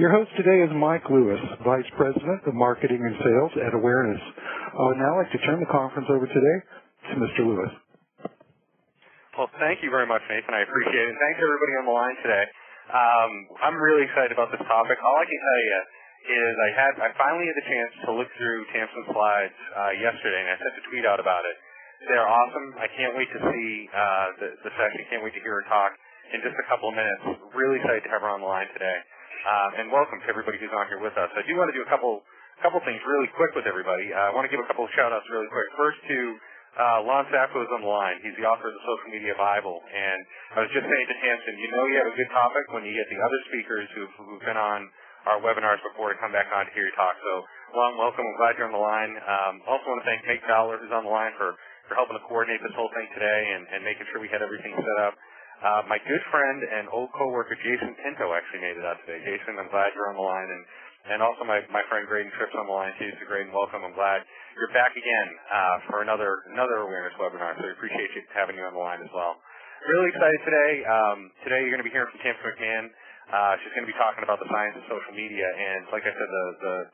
Your host today is Mike Lewis, Vice President of Marketing and Sales at Awareness. I would now like to turn the conference over today to Mr. Lewis. Well, thank you very much, Nathan. I appreciate it. Thanks, everybody on the line today. I'm really excited about this topic. All I can tell you is I finally had the chance to look through Tamsen's slides yesterday, and I sent a tweet out about it. They're awesome. I can't wait to see the session. Can't wait to hear her talk in just a couple of minutes. Really excited to have her on the line today. And welcome to everybody who's on here with us. I do want to do a couple things really quick with everybody. I want to give a couple of shout-outs really quick. First to Lon Sacco is on the line. He's the author of the Social Media Bible. And I was just saying to Tamsen, you know you have a good topic when you get the other speakers who've been on our webinars before to come back on to hear you talk. So, Lon, welcome. I'm glad you're on the line. Also want to thank Nate Fowler, who's on the line, for helping to coordinate this whole thing today and making sure we had everything set up. My good friend and old coworker Jason Pinto actually made it out today. Jason, I'm glad you're on the line, and also my friend Graydon Tripp's on the line too. So Graydon, welcome. I'm glad you're back again for another awareness webinar. So we appreciate having you on the line as well. Really excited today. Today you're going to be hearing from Tamsen McMahon. She's going to be talking about the science of social media, and like I said,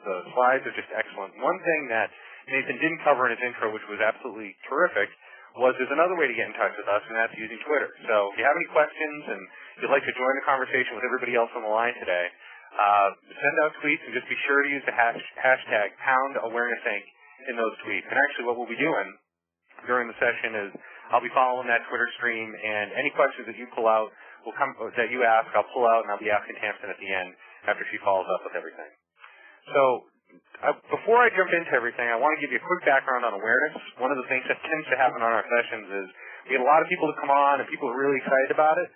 the slides are just excellent. One thing that Nathan didn't cover in his intro, which was absolutely terrific, was there's another way to get in touch with us, and that's using Twitter. So if you have any questions and you'd like to join the conversation with everybody else on the line today, send out tweets and just be sure to use the hashtag #AwarenessInc in those tweets. And actually what we'll be doing during the session is I'll be following that Twitter stream, and any questions that you pull out that you ask, I'll pull out, and I'll be asking Tamsen at the end after she follows up with everything. So before I jump into everything, I want to give you a quick background on awareness. One of the things that tends to happen on our sessions is we get a lot of people to come on, and people are really excited about it.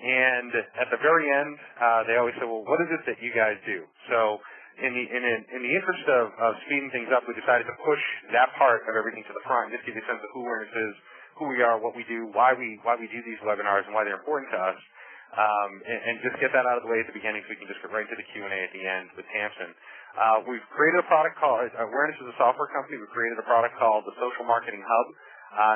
And at the very end, they always say, well, what is it that you guys do? So in the interest of speeding things up, we decided to push that part of everything to the front and just give you a sense of who awareness is, who we are, what we do, why we do these webinars, and why they're important to us. And just get that out of the way at the beginning so we can just get right to the Q&A at the end with Tamsen. We've created a product called, Awareness is a software company. We've created a product called the Social Marketing Hub.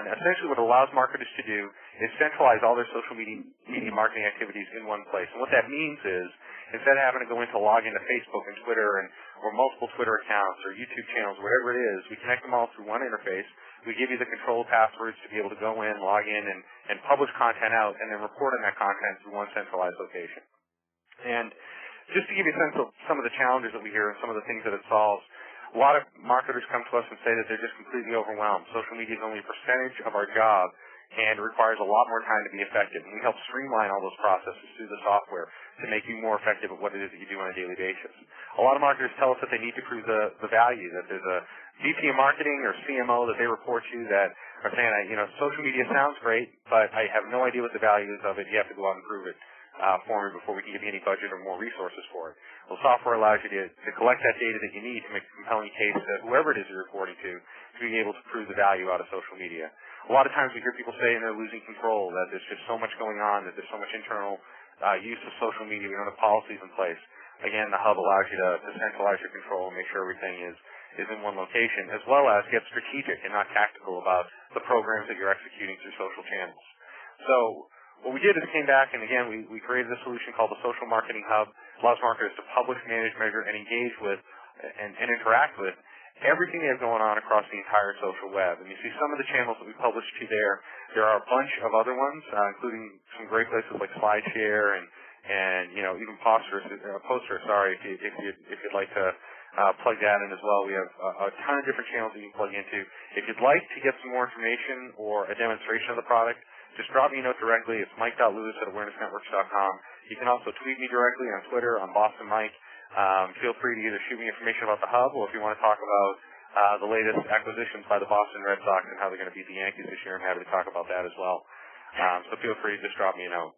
And essentially what it allows marketers to do is centralize all their social media marketing activities in one place. And what that means is instead of having to go into log into Facebook and Twitter or multiple Twitter accounts or YouTube channels, whatever it is, we connect them all through one interface. We give you the control passwords to be able to go in, log in, and publish content out, and then report on that content through one centralized location. And just to give you a sense of some of the challenges that we hear and some of the things that it solves, a lot of marketers come to us and say that they're just completely overwhelmed. Social media is only a percentage of our job, and it requires a lot more time to be effective. And we help streamline all those processes through the software to make you more effective at what it is that you do on a daily basis. A lot of marketers tell us that they need to prove the value, that there's a VP of marketing or CMO that they report to that are saying, social media sounds great, but I have no idea what the value is of it. You have to go out and prove it for me before we can give you any budget or more resources for it. Well, software allows you to collect that data that you need to make a compelling case to whoever it is you're reporting to be able to prove the value out of social media. A lot of times we hear people saying they're losing control, that there's just so much going on, that there's so much internal use of social media, we don't have policies in place. Again, the hub allows you to centralize your control and make sure everything is in one location, as well as get strategic and not tactical about the programs that you're executing through social channels. So what we did is came back, and again, we created a solution called the Social Marketing Hub. It allows marketers to publish, manage, measure, and engage with and interact with everything they have going on across the entire social web. And you see some of the channels that we publish to there. There are a bunch of other ones, including some great places like SlideShare and even Poster. Sorry, if you'd like to plug that in as well. We have a ton of different channels that you can plug into. If you'd like to get some more information or a demonstration of the product, just drop me a note directly. It's mike.lewis@awarenessnetworks.com. You can also tweet me directly on Twitter on Boston Mike. Feel free to either shoot me information about the hub, or if you want to talk about the latest acquisitions by the Boston Red Sox and how they're going to beat the Yankees this year, I'm happy to talk about that as well. So feel free to just drop me a note.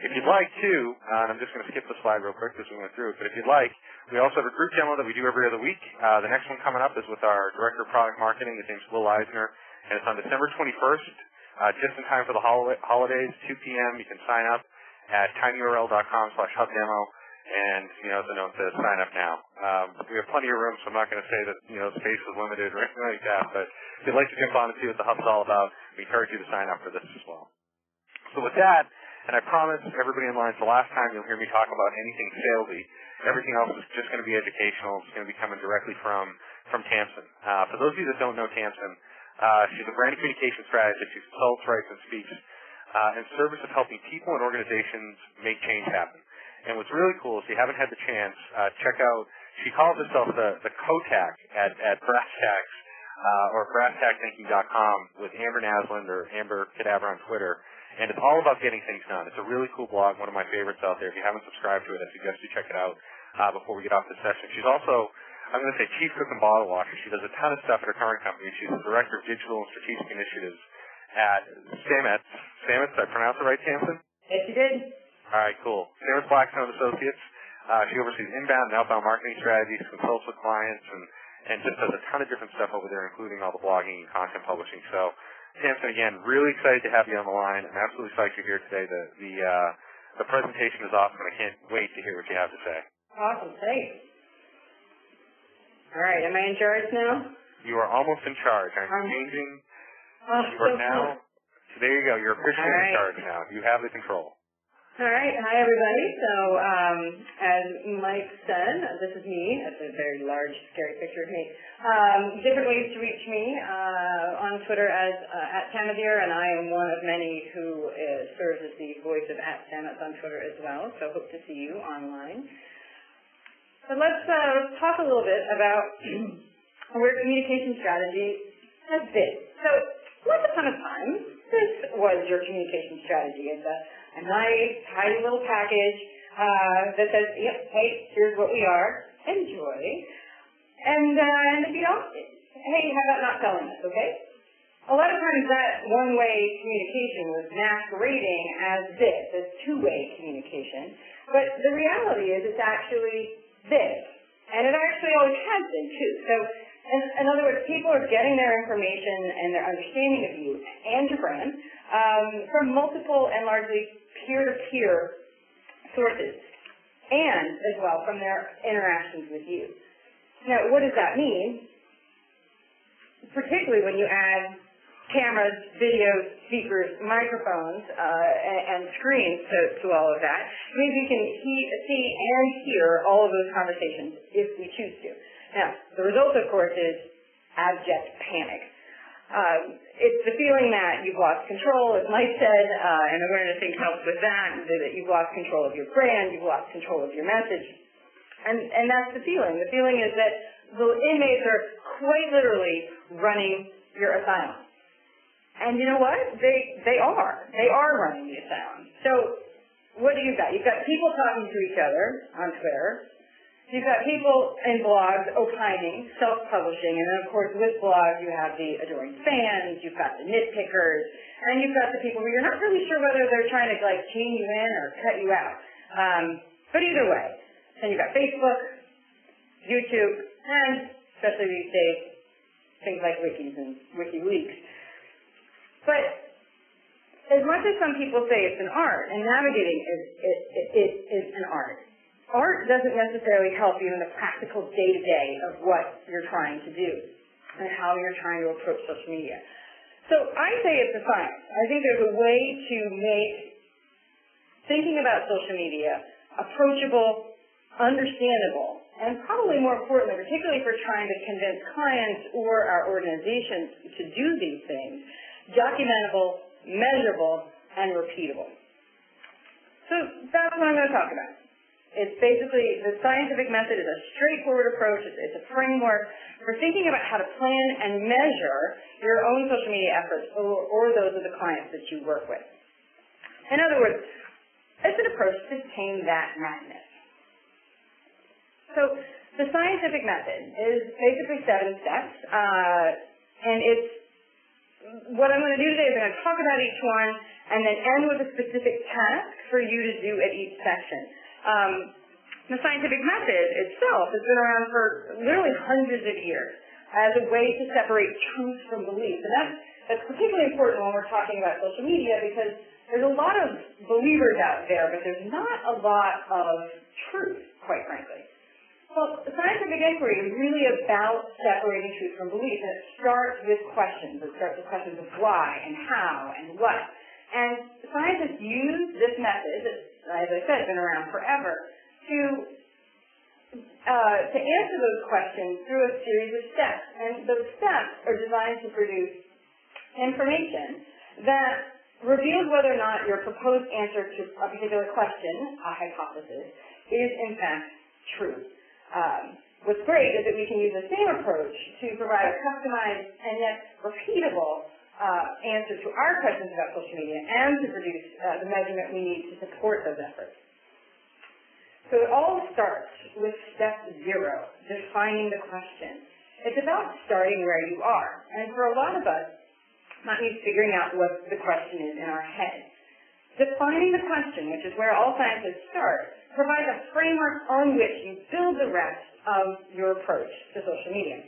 If you'd like to, and I'm just going to skip the slide real quick because we went through it, but if you'd like, we also have a group demo that we do every other week. The next one coming up is with our Director of Product Marketing. His name's Will Eisner, and it's on December 21st. Just in time for the holidays, 2 p.m. You can sign up at tinyurl.com/hubdemo, and the note says sign up now. We have plenty of room, so I'm not going to say that space is limited or anything like that. But if you'd like to jump on and see what the hub's all about, we encourage you to sign up for this as well. So with that, And I promise everybody in line, it's the last time you'll hear me talk about anything salesy. Everything else is just going to be educational. It's going to be coming directly from Tamsen. For those of you that don't know Tamsen, she's a brand communication strategist. She consults, writes, and speaks in service of helping people and organizations make change happen. And what's really cool, if you haven't had the chance, check out, she calls herself the COTAC at Brass Tacks, or BrassTackThinking.com with Amber Naslund or Amber Cadaver on Twitter. And it's all about getting things done. It's a really cool blog, one of my favorites out there. If you haven't subscribed to it, I suggest you check it out before we get off this session. She's also, I'm going to say, chief cook and bottle washer. She does a ton of stuff at her current company. She's the director of digital and strategic initiatives at Stamets. Stamets, did I pronounce it right, Tamsen? Yes, you did. All right, cool. Stamets Blackstone Associates. She oversees inbound and outbound marketing strategies, consults with clients, and just does a ton of different stuff over there, including all the blogging and content publishing. So, Tamsen, again, really excited to have you on the line. I'm absolutely psyched you're here today. The presentation is awesome, and I can't wait to hear what you have to say. Awesome, thanks. All right, am I in charge now? You are almost in charge. I'm changing. You are now. So there you go. You're officially in charge now. You have the control. All right. Hi, everybody. So, as Mike said, this is me. That's a very large, scary picture of me. Different ways to reach me on Twitter as @Tamazir, and I am one of many who serves as the voice of @Stamets on Twitter as well. So, hope to see you online. But let's talk a little bit about where communication strategy has been. So, once upon a time, this was your communication strategy. It's a nice, tidy little package that says, yep, hey, here's what we are. Enjoy. And if you don't, hey, how about not telling us, okay? A lot of times that one-way communication was masquerading as this, as two-way communication. But the reality is it's actually this. And it actually always has been, too. So, in other words, people are getting their information and their understanding of you and your brand from multiple and largely peer-to-peer sources, and as well from their interactions with you. Now, what does that mean? Particularly when you add cameras, videos, speakers, microphones, and screens to all of that. It means you can see and hear all of those conversations if we choose to. Now, the result, of course, is abject panic. It's the feeling that you've lost control, as Mike said, and awareness think helps with that you've lost control of your brand, you've lost control of your message. And that's the feeling. The feeling is that the inmates are quite literally running your asylum. And you know what? They are. They are running the asylum. So what do you got? You've got people talking to each other on Twitter. You've got people in blogs opining, self-publishing, and then, of course, with blogs, you have the adoring fans, you've got the nitpickers, and you've got the people where you're not really sure whether they're trying to, chain you in or cut you out. But either way, then you've got Facebook, YouTube, and, especially these days, things like wikis and WikiLeaks. But as much as some people say it's an art, and navigating is an art, art doesn't necessarily help you in the practical day-to-day of what you're trying to do and how you're trying to approach social media. So I say it's a science. I think there's a way to make thinking about social media approachable, understandable, and probably more importantly, particularly if we're trying to convince clients or our organizations to do these things, documentable, measurable, and repeatable. So that's what I'm going to talk about. It's basically, the scientific method is a straightforward approach. It's a framework for thinking about how to plan and measure your own social media efforts or those of the clients that you work with. In other words, it's an approach to tame that madness. So the scientific method is basically 7 steps, and it's what I'm going to do today is I'm going to talk about each one and then end with a specific task for you to do at each section. The scientific method itself has been around for literally hundreds of years as a way to separate truth from belief. And that's particularly important when we're talking about social media because there's a lot of believers out there, but there's not a lot of truth, quite frankly. Well, the scientific inquiry is really about separating truth from belief, and it starts with questions. It starts with questions of why and how and what. And scientists use this method, that, as I said, has been around forever, to answer those questions through a series of steps. And those steps are designed to produce information that reveals whether or not your proposed answer to a particular question, a hypothesis, is in fact true. What's great is that we can use the same approach to provide a customized and yet repeatable answer to our questions about social media and to produce the measurement we need to support those efforts. So it all starts with step 0, defining the question. It's about starting where you are. And for a lot of us, that means figuring out what the question is in our head. Defining the question, which is where all scientists start, provides a framework on which you build the rest of your approach to social media.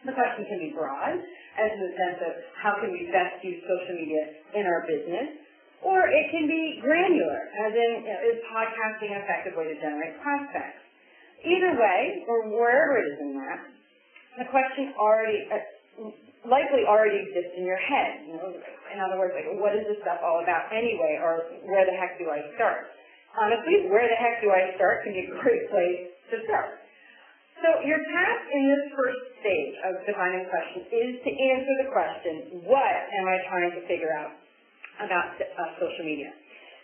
The question can be broad, as in the sense of how can we best use social media in our business, or it can be granular, as in, is podcasting an effective way to generate prospects? Either way, or wherever it is in that, the question likely already exists in your head. In other words, like, what is this stuff all about anyway, or where the heck do I start? Honestly, where the heck do I start can be a great place to start. So your task in this first stage of defining the question is to answer the question, what am I trying to figure out about social media?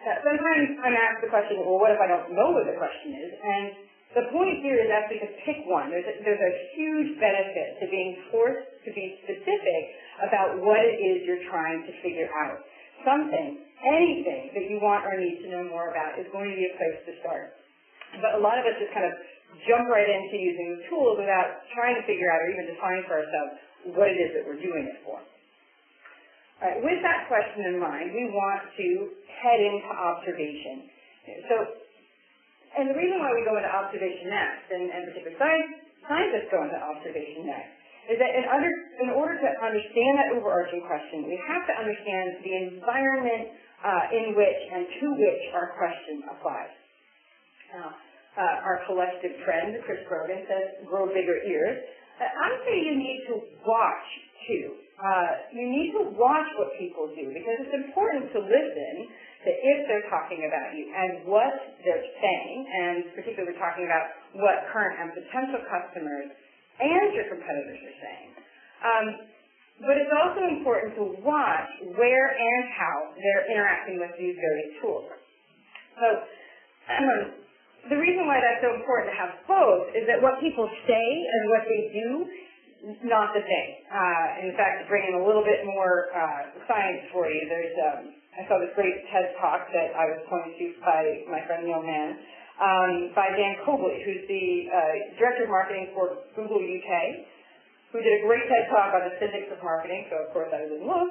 Sometimes I'm asked the question, well, what if I don't know what the question is? And the point here is actually to pick one. There's a huge benefit to being forced to be specific about what it is you're trying to figure out. Something, anything that you want or need to know more about is going to be a place to start. But a lot of us just kind of jump right into using the tools without trying to figure out or even define for ourselves what it is that we're doing it for. All right, with that question in mind, we want to head into observation. And the reason why we go into observation next, and particularly scientists go into observation next, is that in order to understand that overarching question, we have to understand the environment in which and to which our question applies. Now, our collective friend, Chris Brogan, says, grow bigger ears. I would say you need to watch, too. You need to watch what people do, because it's important to listen to if they're talking about you and what they're saying, and particularly we're talking about what current and potential customers and your competitors are saying. But it's also important to watch where and how they're interacting with these various tools. So the reason why that's so important to have both is that what people say and what they do, not the same. In fact, to bring in a little bit more science for you, I saw this great TED Talk that I was pointed to by my friend Neil Mann, by Dan Cobley, who's the Director of Marketing for Google UK, who did a great TED Talk on the physics of marketing, so of course I was in love.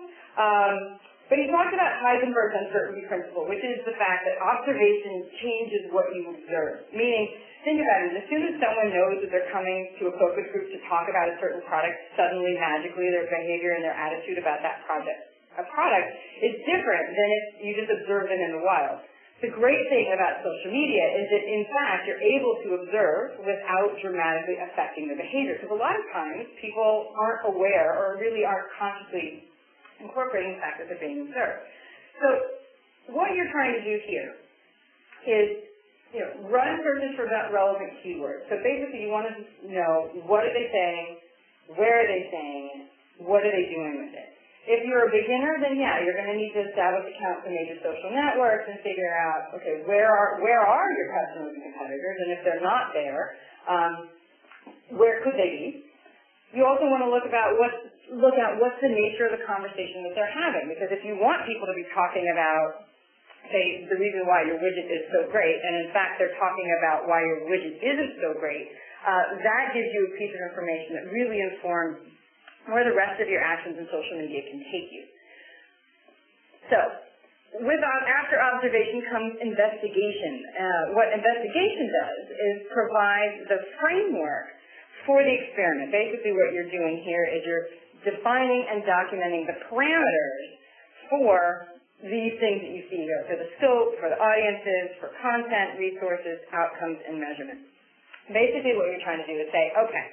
But he talked about Heisenberg's uncertainty principle, which is the fact that observation changes what you observe. Meaning, think about it, as soon as someone knows that they're coming to a focus group to talk about a certain product, suddenly, magically, their behavior and their attitude about that product is different than if you just observe them in the wild. The great thing about social media is that, in fact, you're able to observe without dramatically affecting the behavior. Because a lot of times, people aren't aware or really aren't consciously incorporating the fact that they're being observed. So what you're trying to do here is, run searches for relevant keywords. So basically, you want to know, what are they saying, where are they saying it, what are they doing with it. If you're a beginner, then you're going to need to establish accounts in major social networks and figure out, okay, where are your customers and competitors, and if they're not there, where could they be? You also want to look at what's the nature of the conversation that they're having, because if you want people to be talking about, say, the reason why your widget is so great, and in fact they're talking about why your widget isn't so great, that gives you a piece of information that really informs where the rest of your actions in social media can take you. So, after observation comes investigation. What investigation does is provide the framework for the experiment. Basically what you're doing here is you're defining and documenting the parameters for these things that you see here, for the scope, for the audiences, for content, resources, outcomes, and measurement. Basically what you're trying to do is say, okay,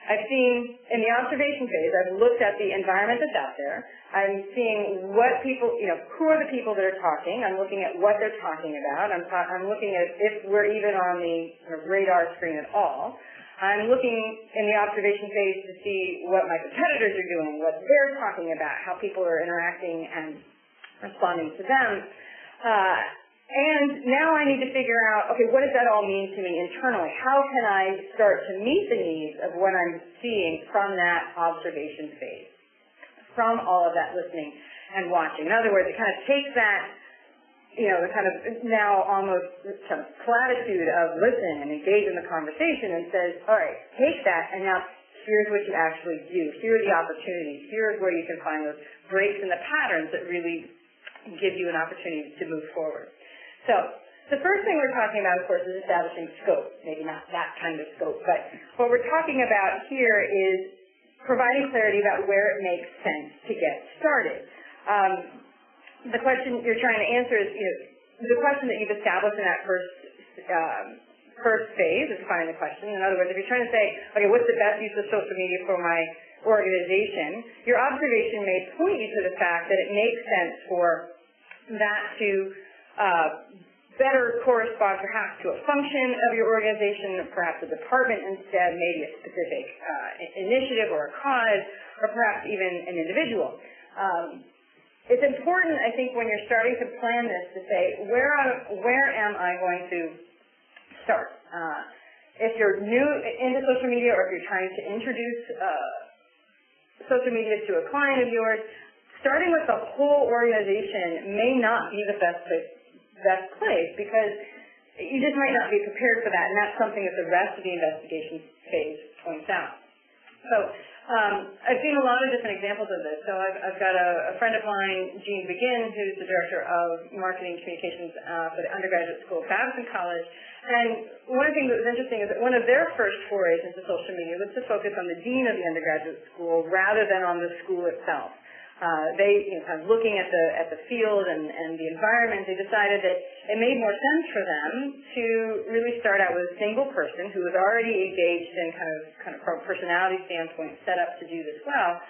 I've seen, in the observation phase, I've looked at the environment that's out there. I'm seeing what people, who are the people that are talking. I'm looking at what they're talking about. I'm looking at if we're even on the radar screen at all. I'm looking in the observation phase to see what my competitors are doing, what they're talking about, how people are interacting and responding to them. And now I need to figure out, okay, what does that all mean to me internally? How can I start to meet the needs of what I'm seeing from that observation phase, from all of that listening and watching? In other words, it kind of takes that, the kind of now almost kind of platitude of listen and engage in the conversation and says, all right, take that and now here's what you actually do. Here are the opportunities. Here's where you can find those breaks in the patterns that really give you an opportunity to move forward. So the first thing we're talking about, of course, is establishing scope. Maybe not that kind of scope, but what we're talking about here is providing clarity about where it makes sense to get started. The question you're trying to answer is, the question that you've established in that first phase is defining the question. In other words, if you're trying to say, okay, what's the best use of social media for my organization, your observation may point you to the fact that it makes sense for that to better correspond perhaps to a function of your organization, perhaps a department instead, maybe a specific initiative or a cause, or perhaps even an individual. It's important, I think, when you're starting to plan this to say, where am I going to start? If you're new into social media or if you're trying to introduce social media to a client of yours, starting with the whole organization may not be the best place because you just might not be prepared for that, and that's something that the rest of the investigation phase points out. So I've seen a lot of different examples of this. So I've got a friend of mine, Jean Begin, who's the director of marketing communications for the undergraduate school at Babson College. And one of the things that was interesting is that one of their first forays into social media was to focus on the dean of the undergraduate school rather than on the school itself. They, kind of looking at the field and the environment, they decided that it made more sense for them to really start out with a single person who was already engaged and kind of from a personality standpoint set up to do this well.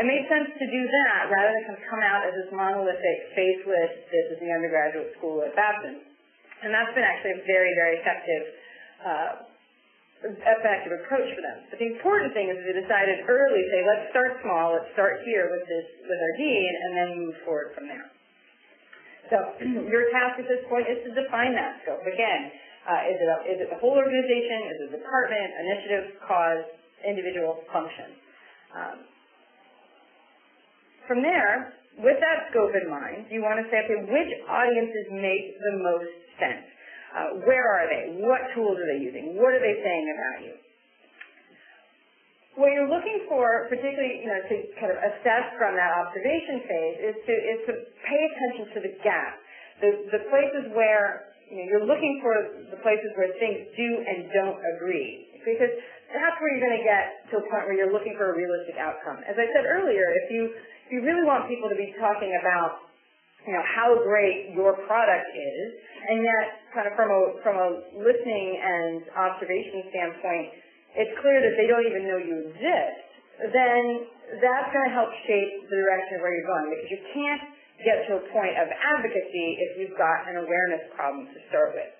It made sense to do that rather than kind of come out as this monolithic faceless, this is the undergraduate school at Babson. And that's been actually a very, very effective approach for them. But the important thing is they decided early, say, let's start small, let's start here with our dean, and then move forward from there. So your task at this point is to define that scope. Again, is it the whole organization? Is it a department, initiative, cause, individual, function? From there, with that scope in mind, you want to say, okay, which audiences make the most sense? Where are they? What tools are they using? What are they saying about you? What you're looking for, particularly, to kind of assess from that observation phase, is to pay attention to the gaps, the places where you're looking for the places where things do and don't agree, because that's where you're going to get to a point where you're looking for a realistic outcome. As I said earlier, if you really want people to be talking about how great your product is, and yet kind of from a listening and observation standpoint, it's clear that they don't even know you exist, then that's going to help shape the direction of where you're going, because you can't get to a point of advocacy if you've got an awareness problem to start with.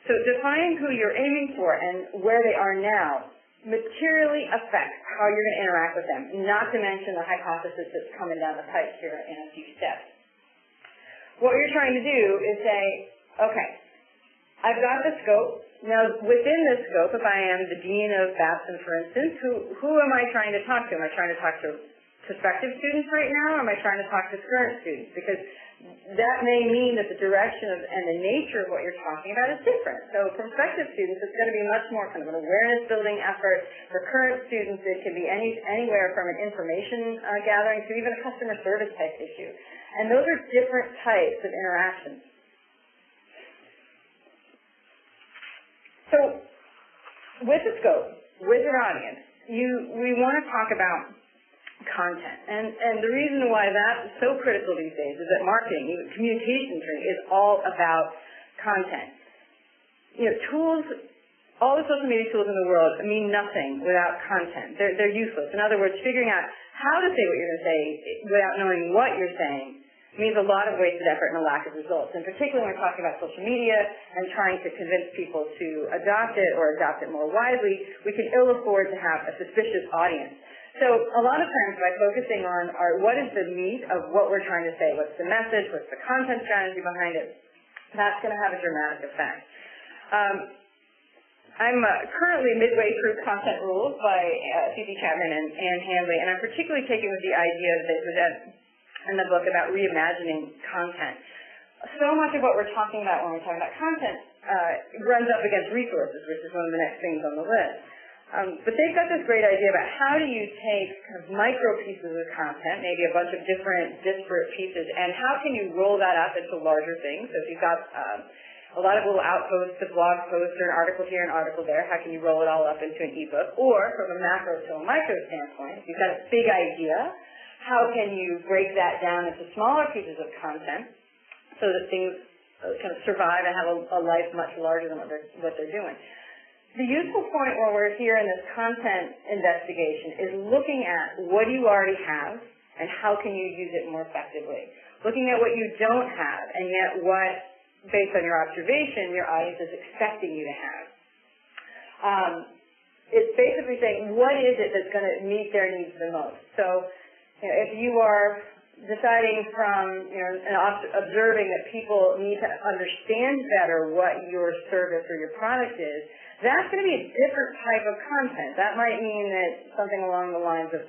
So defining who you're aiming for and where they are now materially affects how you're going to interact with them, not to mention the hypothesis that's coming down the pipe here in a few steps. What you're trying to do is say, okay, I've got the scope. Now, within this scope, if I am the dean of Babson, for instance, who am I trying to talk to? Am I trying to talk to prospective students right now, or am I trying to talk to current students? Because that may mean that the direction and the nature of what you're talking about is different. So prospective students, it's going to be much more kind of an awareness building effort. For current students, it can be anywhere from an information gathering to even a customer service type issue. And those are different types of interactions. So with the scope, with your audience, we want to talk about content. And the reason why that's so critical these days is that marketing, communications is all about content. Tools all the social media tools in the world mean nothing without content. They're useless. In other words, figuring out how to say what you're going to say without knowing what you're saying means a lot of wasted effort and a lack of results. And particularly when we're talking about social media and trying to convince people to adopt it or adopt it more widely, we can ill afford to have a suspicious audience. So a lot of times by focusing on what is the meat of what we're trying to say, what's the message, what's the content strategy behind it, that's going to have a dramatic effect. I'm currently midway through Content Rules by C.C. Chapman and Ann Handley, and I'm particularly taken with the idea that was in the book about reimagining content. So much of what we're talking about when we're talking about content runs up against resources, which is one of the next things on the list. But they've got this great idea about how do you take kind of micro pieces of content, maybe a bunch of different disparate pieces, and how can you roll that up into larger things? So if you've got a lot of little outposts, a blog post, or an article here, an article there, how can you roll it all up into an ebook? Or from a macro to a micro standpoint, if you've got a big idea, how can you break that down into smaller pieces of content so that things kind of survive and have a life much larger than what they're doing? The useful point while we're here in this content investigation is looking at what do you already have and how can you use it more effectively. Looking at what you don't have and yet what, based on your observation, your audience is expecting you to have. It's basically saying what is it that's going to meet their needs the most. So if you are deciding from observing that people need to understand better what your service or your product is, that's going to be a different type of content. That might mean that something along the lines of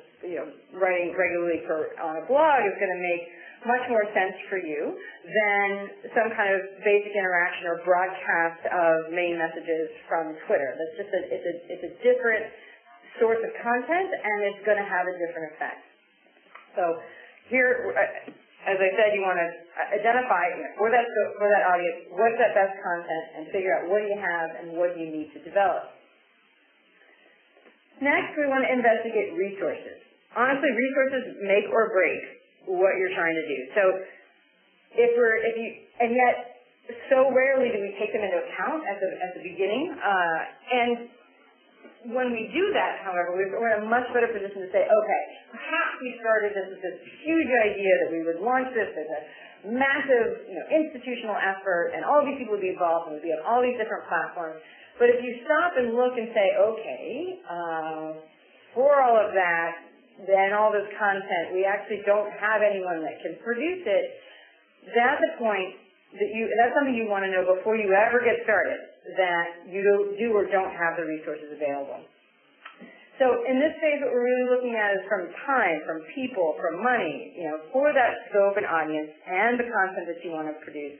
writing regularly on a blog is going to make much more sense for you than some kind of basic interaction or broadcast of main messages from Twitter. That's just it's a different source of content, and it's going to have a different effect. So here, as I said, you want to identify for that audience what's that best content and figure out what do you have and what do you need to develop. Next, we want to investigate resources. Honestly, resources make or break what you're trying to do. So and yet so rarely do we take them into account at the beginning. And when we do that, however, we're in a much better position to say, okay, perhaps we started this with this huge idea that we would launch this as a massive institutional effort, and all these people would be involved, and we'd be on all these different platforms. But if you stop and look and say, okay, for all of that, then all this content, we actually don't have anyone that can produce it, that's a point that's something you want to know before you ever get started, that you do or don't have the resources available. So in this phase, what we're really looking at is from time, from people, from money, for that scope and audience and the content that you want to produce,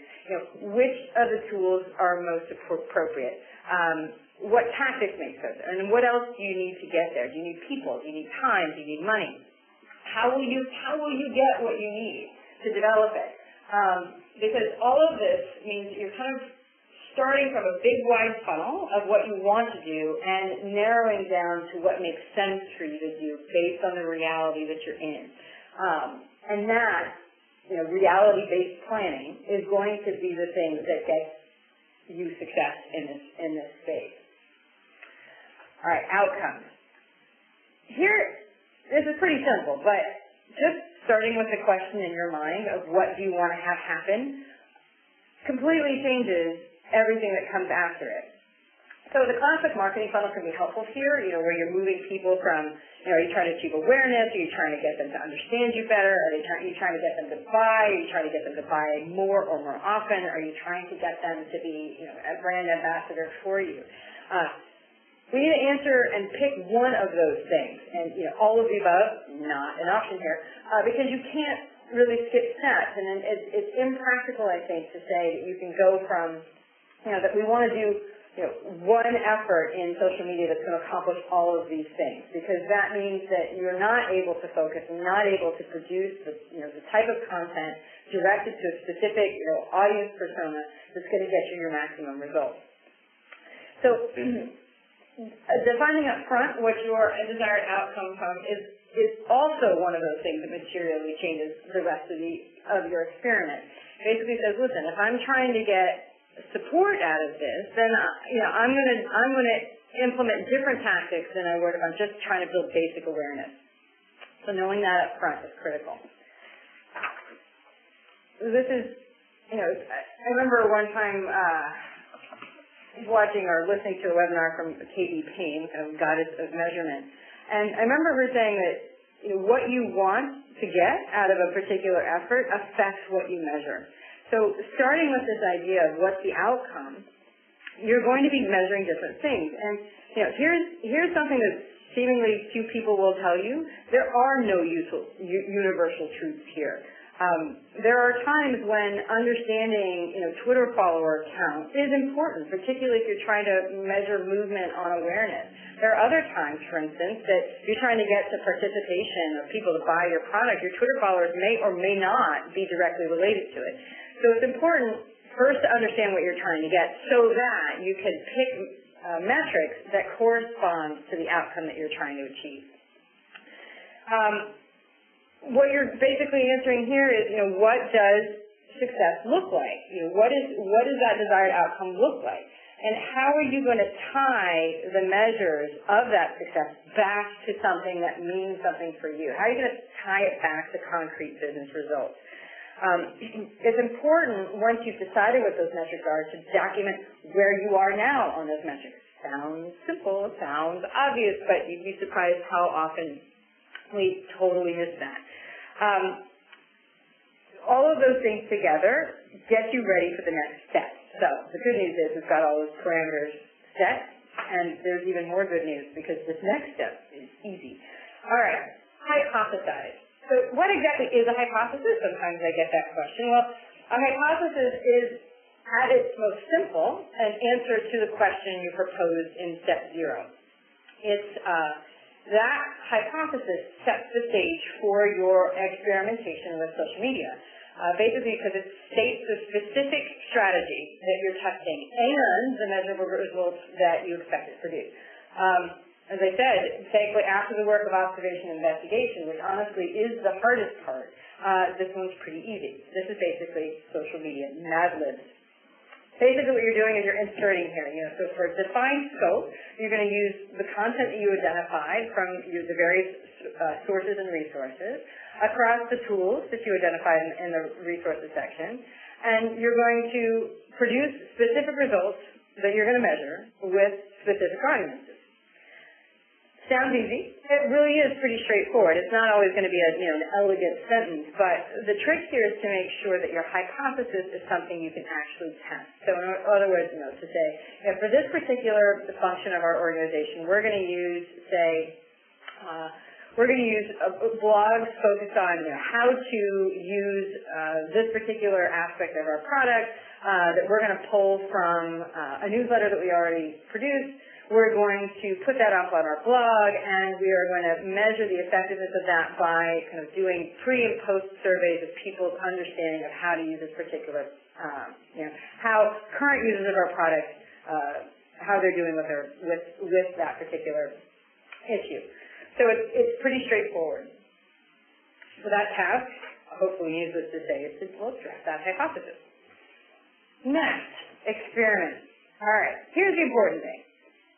which of the tools are most appropriate. What tactics make sense, and what else do you need to get there? Do you need people? Do you need time? Do you need money? How will you get what you need to develop it? Because all of this means you're kind of starting from a big wide funnel of what you want to do and narrowing down to what makes sense for you to do based on the reality that you're in. And that, reality-based planning is going to be the thing that gets you success in this space. All right, outcomes. Here, this is pretty simple, but just starting with the question in your mind of what do you want to have happen completely changes everything that comes after it. So the classic marketing funnel can be helpful here, where you're moving people from, are you trying to achieve awareness? Are you trying to get them to understand you better? Are you trying to get them to buy? Are you trying to get them to buy more or more often? Are you trying to get them to be, a brand ambassador for you? We need to answer and pick one of those things. And, all of the above, not an option here, because you can't really skip steps. And it's impractical, I think, to say that you can go from, that we want to do one effort in social media that's going to accomplish all of these things, because that means that you're not able to focus and not able to produce the type of content directed to a specific audience persona that's going to get you your maximum results. So defining up front what your desired outcome from is also one of those things that materially changes the rest of your experiment. Basically says, listen, if I'm trying to get support out of this, then I'm going to implement different tactics than I would if I'm just trying to build basic awareness. So knowing that up front is critical. This is, I remember one time watching or listening to a webinar from Katie Payne, Goddess of Measurement, and I remember her saying that what you want to get out of a particular effort affects what you measure. So starting with this idea of what's the outcome, you're going to be measuring different things. And here's something that seemingly few people will tell you. There are no universal truths here. There are times when understanding, Twitter follower count is important, particularly if you're trying to measure movement on awareness. There are other times, for instance, that you're trying to get to participation of people to buy your product. Your Twitter followers may or may not be directly related to it. So it's important first to understand what you're trying to get so that you can pick metrics that correspond to the outcome that you're trying to achieve. What you're basically answering here is, what does success look like? What does that desired outcome look like? And how are you going to tie the measures of that success back to something that means something for you? How are you going to tie it back to concrete business results? It's important, once you've decided what those metrics are, to document where you are now on those metrics. Sounds simple, sounds obvious, but you'd be surprised how often we totally miss that. All of those things together get you ready for the next step. So the good news is we've got all those parameters set, and there's even more good news because this next step is easy. All right, hypothesize. So what exactly is a hypothesis? Sometimes I get that question. Well, a hypothesis is, at its most simple, an answer to the question you proposed in step 0. It's that hypothesis sets the stage for your experimentation with social media. Basically because it states the specific strategy that you're testing and the measurable results that you expect it to produce. As I said, thankfully after the work of observation and investigation, which honestly is the hardest part, this one's pretty easy. This is basically social media Mad Libs. Basically what you're doing is you're inserting here. So for defined scope, you're going to use the content that you identified from the various sources and resources across the tools that you identified in the resources section, and you're going to produce specific results that you're going to measure with specific audiences. Sounds easy. It really is pretty straightforward. It's not always going to be an elegant sentence, but the trick here is to make sure that your hypothesis is something you can actually test. So in other words, to say, for this particular function of our organization, we're going to use, blogs focused on how to use this particular aspect of our product that we're going to pull from a newsletter that we already produced. We're going to put that up on our blog, and we are going to measure the effectiveness of that by kind of doing pre- and post surveys of people's understanding of how to use this particular, how current users of our product, how they're doing with that particular issue. So it's pretty straightforward. So that task, hopefully needless to say, is to draft that hypothesis. Next, experiment. All right, here's the important thing.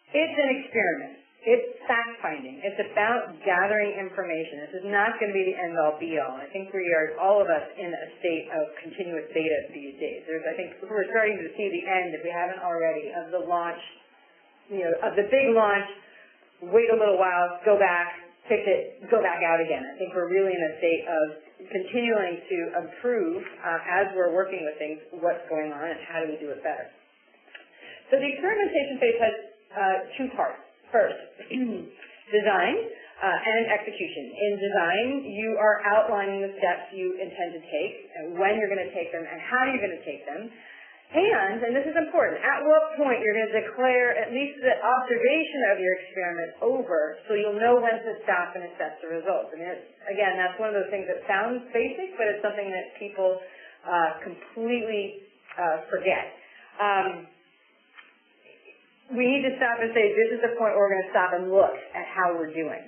It's an experiment. It's fact-finding. It's about gathering information. This is not going to be the end-all, be-all. I think we are, all of us, in a state of continuous beta these days. I think we're starting to see the end, if we haven't already, of the launch, of the big launch. Wait a little while, go back, fix it, go back out again. I think we're really in a state of continuing to improve as we're working with things, what's going on and how do we do it better. So the experimentation phase has two parts. First, design and execution. In design, you are outlining the steps you intend to take, when you're going to take them, and how you're going to take them. And this is important, at what point you're going to declare at least the observation of your experiment over so you'll know when to stop and assess the results. I mean, again, that's one of those things that sounds basic, but it's something that people completely forget. We need to stop and say, this is the point where we're going to stop and look at how we're doing.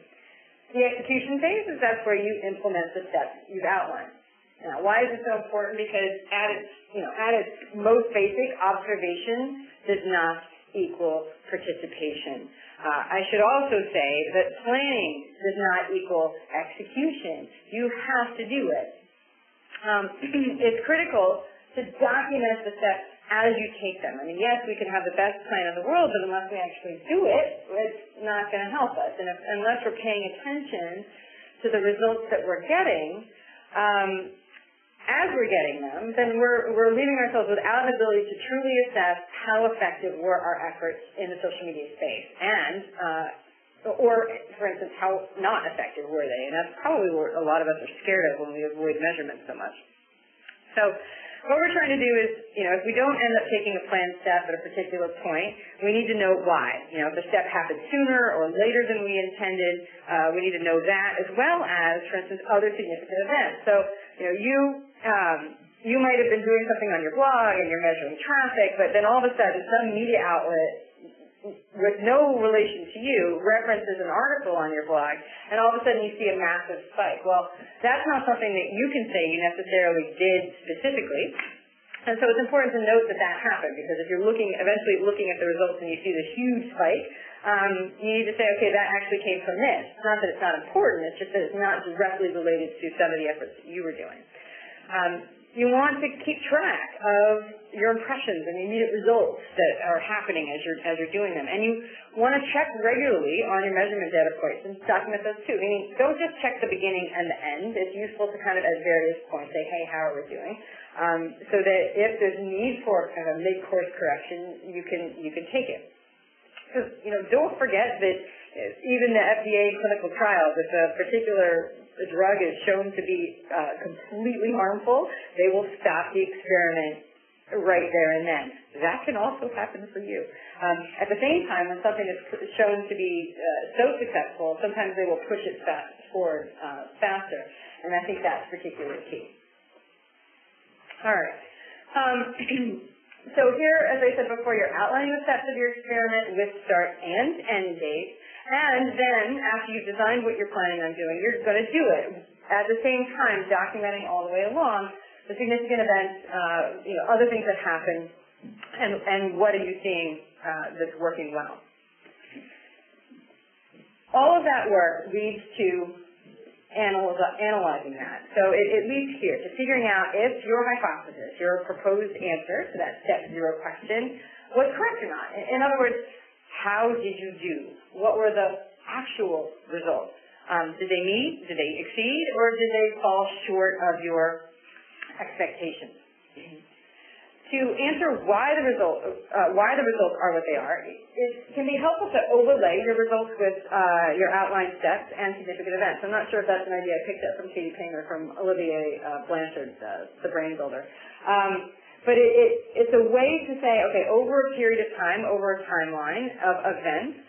The execution phase is that's where you implement the steps you've outlined. Now, why is it so important? Because at its most basic, observation does not equal participation. I should also say that planning does not equal execution. You have to do it. It's critical to document the steps as you take them. I mean, yes, we can have the best plan in the world, but unless we actually do it, it's not going to help us. And unless we're paying attention to the results that we're getting, as we're getting them, then we're leaving ourselves without an ability to truly assess how effective were our efforts in the social media space, and or, for instance, how not effective were they. And that's probably what a lot of us are scared of when we avoid measurement so much. So what we're trying to do is, if we don't end up taking a planned step at a particular point, we need to know why. If the step happened sooner or later than we intended, we need to know that, as well as, for instance, other significant events. So, you might have been doing something on your blog and you're measuring traffic, but then all of a sudden some media outlet with no relation to you references an article on your blog, and all of a sudden you see a massive spike. Well, that's not something that you can say you necessarily did specifically, and so it's important to note that that happened, because if you're eventually looking at the results and you see this huge spike, you need to say, okay, that actually came from this. It's not that it's not important, it's just that it's not directly related to some of the efforts that you were doing. You want to keep track of your impressions and the immediate results that are happening as you're doing them. And you want to check regularly on your measurement data points and document those too. Meaning, don't just check the beginning and the end. It's useful to kind of at various points say, hey, how are we doing? So that if there's a need for kind of a mid-course correction, you can take it. Because, don't forget that even the FDA clinical trials, if a particular drug is shown to be completely harmful, they will stop the experiment right there and then. That can also happen for you. At the same time, when something is shown to be so successful, sometimes they will push it forward faster, and I think that's particularly key. All right. So here, as I said before, you're outlining the steps of your experiment with start and end date. And then, after you've designed what you're planning on doing, you're going to do it. At the same time, documenting all the way along the significant events, other things that happen, and what are you seeing that's working well. All of that work leads to analyzing that. So it leads here to figuring out if your hypothesis, your proposed answer to that step 0 question, was correct or not. In other words, how did you do? What were the actual results? Did they meet? Did they exceed? Or did they fall short of your expectations? To answer why the results are what they are, it can be helpful to overlay your results with your outlined steps and significant events. I'm not sure if that's an idea I picked up from Katie Payne or from Olivier Blanchard, the brain builder. But it's a way to say, okay, over a period of time, over a timeline of events,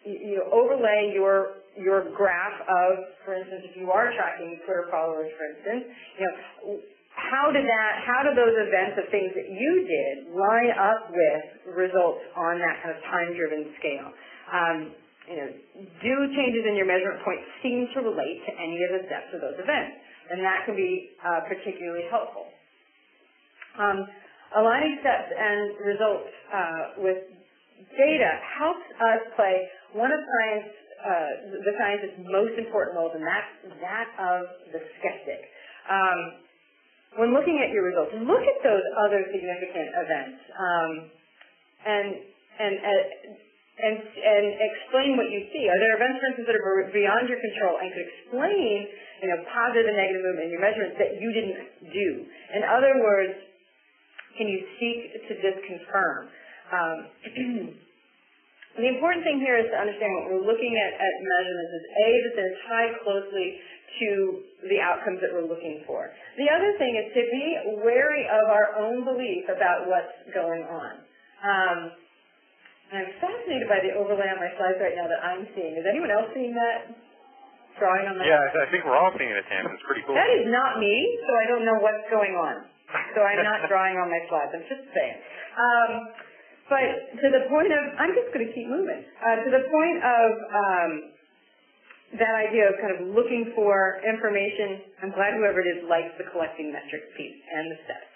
you overlay your graph of, for instance, if you are tracking Twitter followers, for instance, how do those events of things that you did line up with results on that kind of time-driven scale? Do changes in your measurement point seem to relate to any of the steps of those events? And that can be particularly helpful. Aligning steps and results with data helps us play one of the scientist's most important roles, and that's that of the skeptic. When looking at your results, look at those other significant events and explain what you see. Are there events, for instance, that are beyond your control and could explain, positive and negative movement in your measurements that you didn't do? In other words, can you seek to disconfirm? The important thing here is to understand what we're looking at measurements is A, that they're tied closely to the outcomes that we're looking for. The other thing is to be wary of our own belief about what's going on. I'm fascinated by the overlay on my slides right now that I'm seeing. Is anyone else seeing that drawing on my slides? I think we're all seeing it, Tamsen. It's pretty cool. That is not me, so I don't know what's going on. So I'm not drawing on my slides. I'm just saying. But to the point of, I'm just going to keep moving. To the point of, that idea of kind of looking for information. I'm glad whoever it is likes the collecting metrics piece and the steps.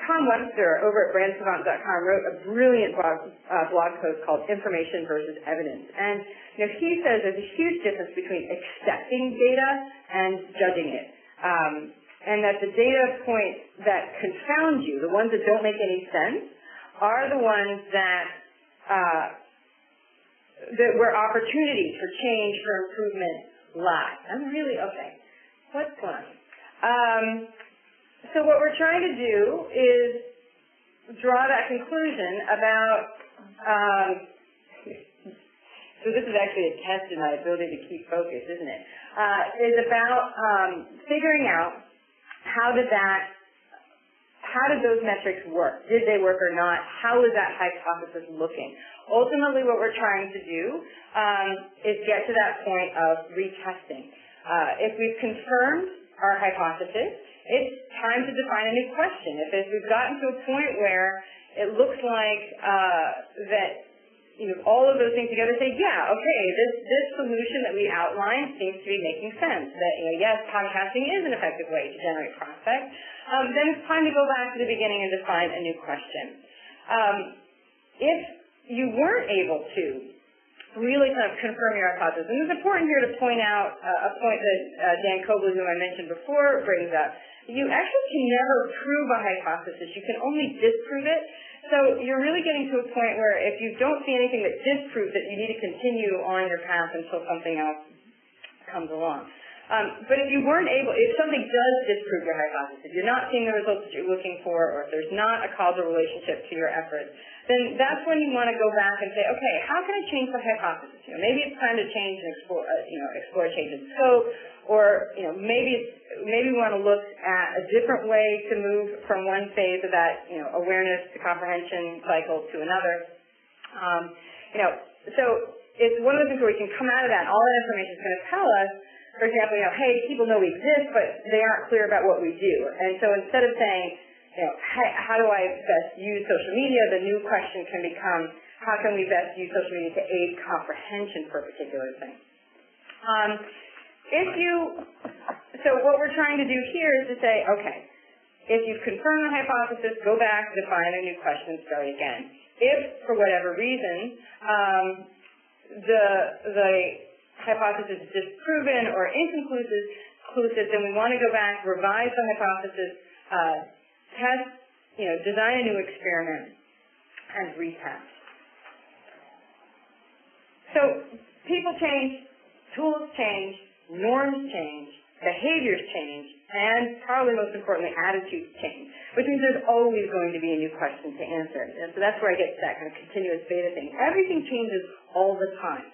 Tom Webster over at brandsavant.com wrote a brilliant blog post called Information versus Evidence. And he says there's a huge difference between accepting data and judging it. And that the data points that confound you, the ones that don't make any sense, are the ones that where opportunities for change, for improvement lie. I'm really, okay, what's going on? So what we're trying to do is draw that conclusion about, so this is actually a test in my ability to keep focus, isn't it? Is about figuring out how did those metrics work? Did they work or not? How is that hypothesis looking? Ultimately, what we're trying to do is get to that point of retesting. If we've confirmed our hypothesis, it's time to define a new question. If we've gotten to a point where it looks like that all of those things together say, yeah, okay, this solution that we outlined seems to be making sense. That yes, podcasting is an effective way to generate prospects. Then it's time to go back to the beginning and define a new question. If you weren't able to really kind of confirm your hypothesis, and it's important here to point out a point that Dan Cobley, whom I mentioned before, brings up. You actually can never prove a hypothesis. You can only disprove it. So you're really getting to a point where if you don't see anything that disproves it, you need to continue on your path until something else comes along. But if you weren't able, if something does disprove your hypothesis, if you're not seeing the results that you're looking for, or if there's not a causal relationship to your efforts, then that's when you want to go back and say, okay, how can I change the hypothesis? Maybe it's time to change and explore change in scope, or maybe we want to look at a different way to move from one phase of that awareness to comprehension cycle to another. So it's one of the things where we can come out of that, and all that information is going to tell us. For example, hey, people know we exist, but they aren't clear about what we do. And so instead of saying, how do I best use social media, the new question can become, how can we best use social media to aid comprehension for a particular thing? So what we're trying to do here is to say, okay, if you've confirmed the hypothesis, go back, define a new question, start again. If, for whatever reason, the hypothesis is disproven or inconclusive, then we want to go back, revise the hypothesis, test, design a new experiment, and retest. So people change, tools change, norms change, behaviors change, and probably most importantly, attitudes change, which means there's always going to be a new question to answer. And so that's where I get to that kind of continuous beta thing. Everything changes all the time.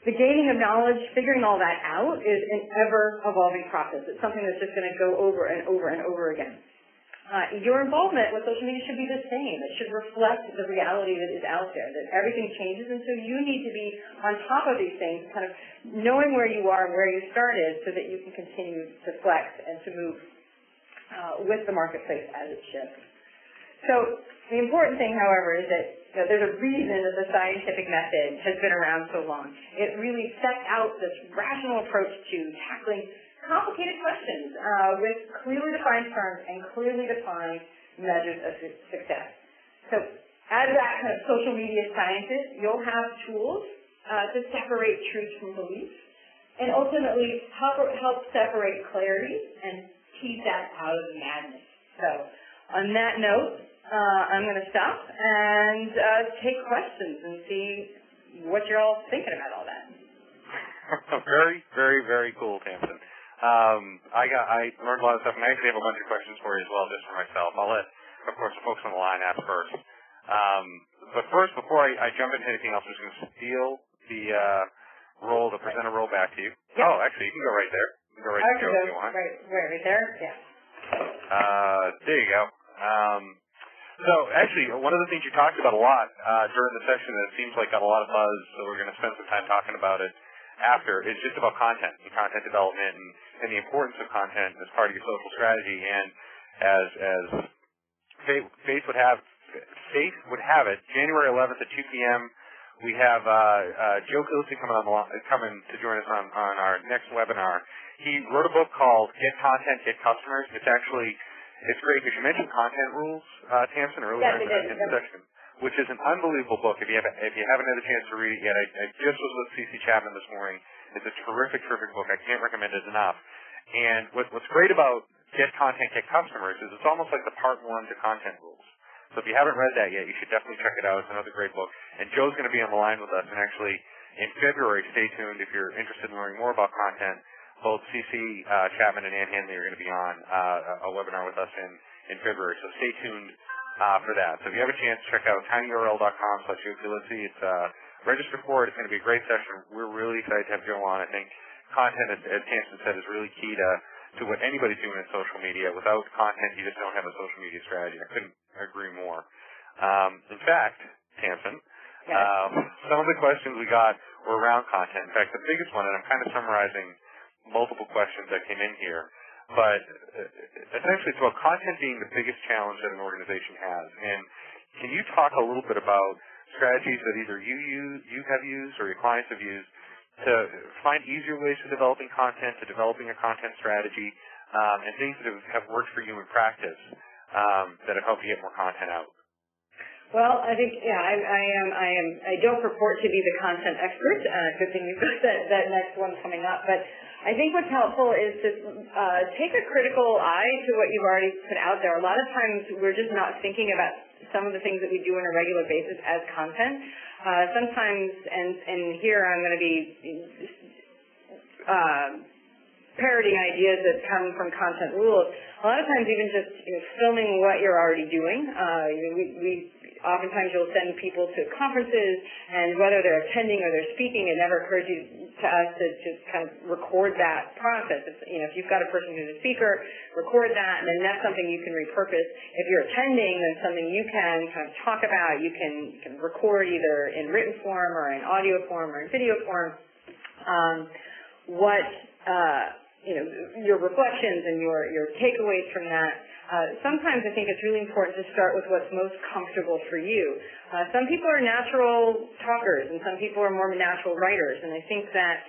The gaining of knowledge, figuring all that out, is an ever-evolving process. It's something that's just going to go over and over and over again. Your involvement with social media should be the same. It should reflect the reality that is out there, that everything changes, and so you need to be on top of these things, kind of knowing where you are and where you started so that you can continue to flex and to move with the marketplace as it shifts. So the important thing, however, is that there's a reason that the scientific method has been around so long. It really sets out this rational approach to tackling complicated questions with clearly defined terms and clearly defined measures of success. So as that kind of social media scientist, you'll have tools to separate truth from belief and ultimately help separate clarity and tease that out of madness. So on that note, I'm going to stop and take questions and see what you're all thinking about all that. Very, very, very cool, Tamsen. I learned a lot of stuff, and I actually have a bunch of questions for you as well, just for myself. I'll let, of course, the folks on the line ask first. But first, before I jump into anything else, I'm just going to steal the presenter role back to you. Yep. Oh, actually, you can go right there. You can go right to Joe if you want. Right there? Yeah. There you go. So, actually, one of the things you talked about a lot during the session that seems like got a lot of buzz, so we're going to spend some time talking about it after, is just about content and content development and the importance of content as part of your social strategy. And as Faith would have it, January 11th at 2 p.m., We have Joe Kilsey coming to join us on our next webinar. He wrote a book called Get Content, Get Customers. It's great because you mentioned content rules, Tamsen, earlier in the session, which is an unbelievable book. If you haven't had a chance to read it yet, I just was with C.C. Chapman this morning. It's a terrific book. I can't recommend it enough. And what's great about Get Content, Get Customers is it's almost like the part one to content rules. So if you haven't read that yet, you should definitely check it out. It's another great book. And Joe's going to be on the line with us. And actually, in February, stay tuned if you're interested in learning more about content. Both C.C. Chapman and Ann Hanley are going to be on a webinar with us in February. So stay tuned for that. So if you have a chance, check out tinyurl.com/Joe-Kilsey. It's register for it. It's going to be a great session. We're really excited to have Joe on. I think content, as Tamsen said, is really key to what anybody's doing in social media. Without content, you just don't have a social media strategy. I couldn't agree more. In fact, Tamsen, some of the questions we got were around content. In fact, the biggest one, and I'm kind of summarizing multiple questions that came in here, but essentially it's about content being the biggest challenge that an organization has. And can you talk a little bit about strategies that either you have used or your clients have used to find easier ways to developing content, to developing a content strategy, and things that have worked for you in practice that have helped you get more content out? Well, I think, I don't purport to be the content expert. Good thing you've got that next one coming up. But I think what's helpful is to take a critical eye to what you've already put out there. A lot of times we're just not thinking about some of the things that we do on a regular basis as content. Sometimes, and here I'm going to be parroting ideas that come from content rules. A lot of times even just filming what you're already doing. Oftentimes you'll send people to conferences, and whether they're attending or they're speaking, it never occurs to us to just kind of record that process. If you've got a person who's a speaker, record that, and then that's something you can repurpose. If you're attending, then something you can kind of talk about. You can record either in written form or in audio form or in video form. Your reflections and your takeaways from that. Sometimes I think it's really important to start with what's most comfortable for you. Some people are natural talkers and some people are more natural writers, and I think that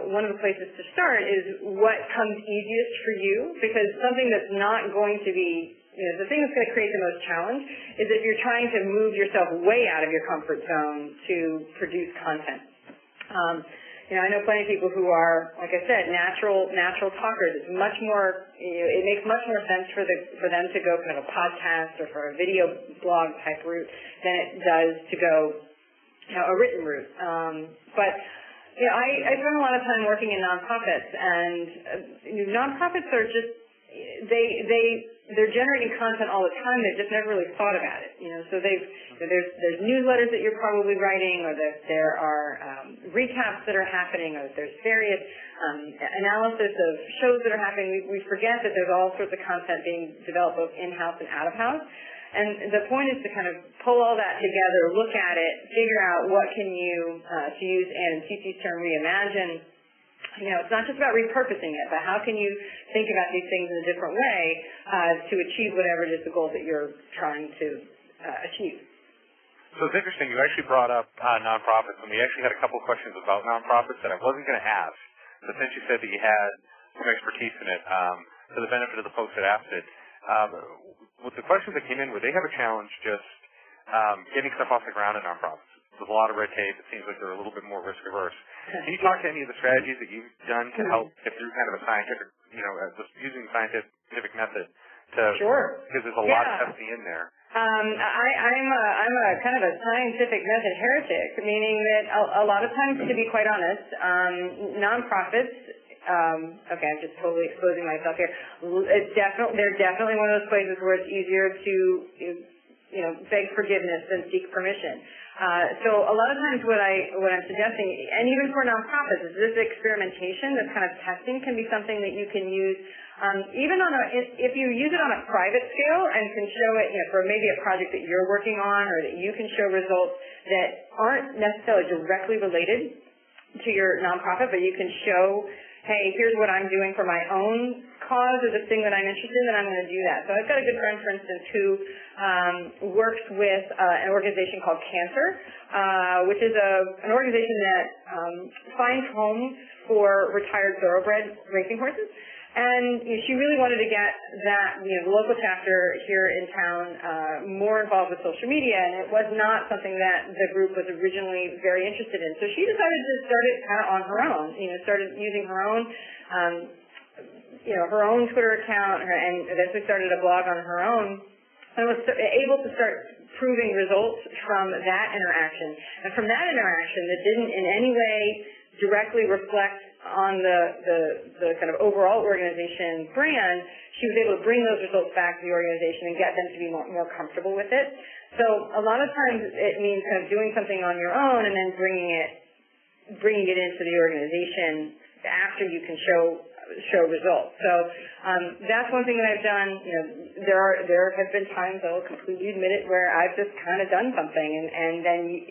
one of the places to start is what comes easiest for you, because something that's not going to be, the thing that's going to create the most challenge is if you're trying to move yourself way out of your comfort zone to produce content. I know plenty of people who are, like I said, natural talkers. It's much more, it makes much more sense for them to go kind of a podcast or for a video blog type route than it does to go, a written route. But I spend a lot of time working in nonprofits, and nonprofits are just they're generating content all the time. They've just never really thought about it. So there's newsletters that you're probably writing, or there are recaps that are happening, or there's various analysis of shows that are happening. We forget that there's all sorts of content being developed both in-house and out-of-house. And the point is to kind of pull all that together, look at it, figure out what can you, to use Ann and Cece's term, reimagine. It's not just about repurposing it, but how can you think about these things in a different way to achieve whatever it is the goal that you're trying to achieve. So it's interesting. You actually brought up nonprofits, and we actually had a couple of questions about nonprofits that I wasn't going to ask, but since you said that you had some expertise in it, for the benefit of the folks that asked it, with the questions that came in, where they have a challenge just getting stuff off the ground in nonprofits. There's a lot of red tape. It seems like they're a little bit more risk averse. Can you talk to any of the strategies that you've done to help get through kind of a scientific, just using scientific method to? Sure. Because there's a lot of testing in there. I'm a kind of a scientific method heretic, meaning that a lot of times, to be quite honest, nonprofits. Okay, I'm just totally exposing myself here. They're definitely one of those places where it's easier to beg forgiveness than seek permission. So a lot of times what I'm suggesting, and even for nonprofits, is this experimentation, this kind of testing can be something that you can use even if you use it on a private scale and can show it for maybe a project that you're working on, or that you can show results that aren't necessarily directly related to your nonprofit, but you can show hey, here's what I'm doing for my own cause or the thing that I'm interested in, then I'm going to do that. So I've got a good friend, for instance, who works with an organization called Cancer, which is an organization that finds homes for retired thoroughbred racing horses. And she really wanted to get that, the local chapter here in town more involved with social media, and it was not something that the group was originally very interested in. So she decided to start it kind of on her own. Started using her own, her own Twitter account, and eventually started a blog on her own, and was able to start proving results from that interaction. And from that interaction, that didn't in any way directly reflect on the kind of overall organization brand, she was able to bring those results back to the organization and get them to be more comfortable with it. So a lot of times it means kind of doing something on your own and then bringing it into the organization after you can show results. So that's one thing that I've done. There have been times, I'll completely admit it, where I've just kind of done something and then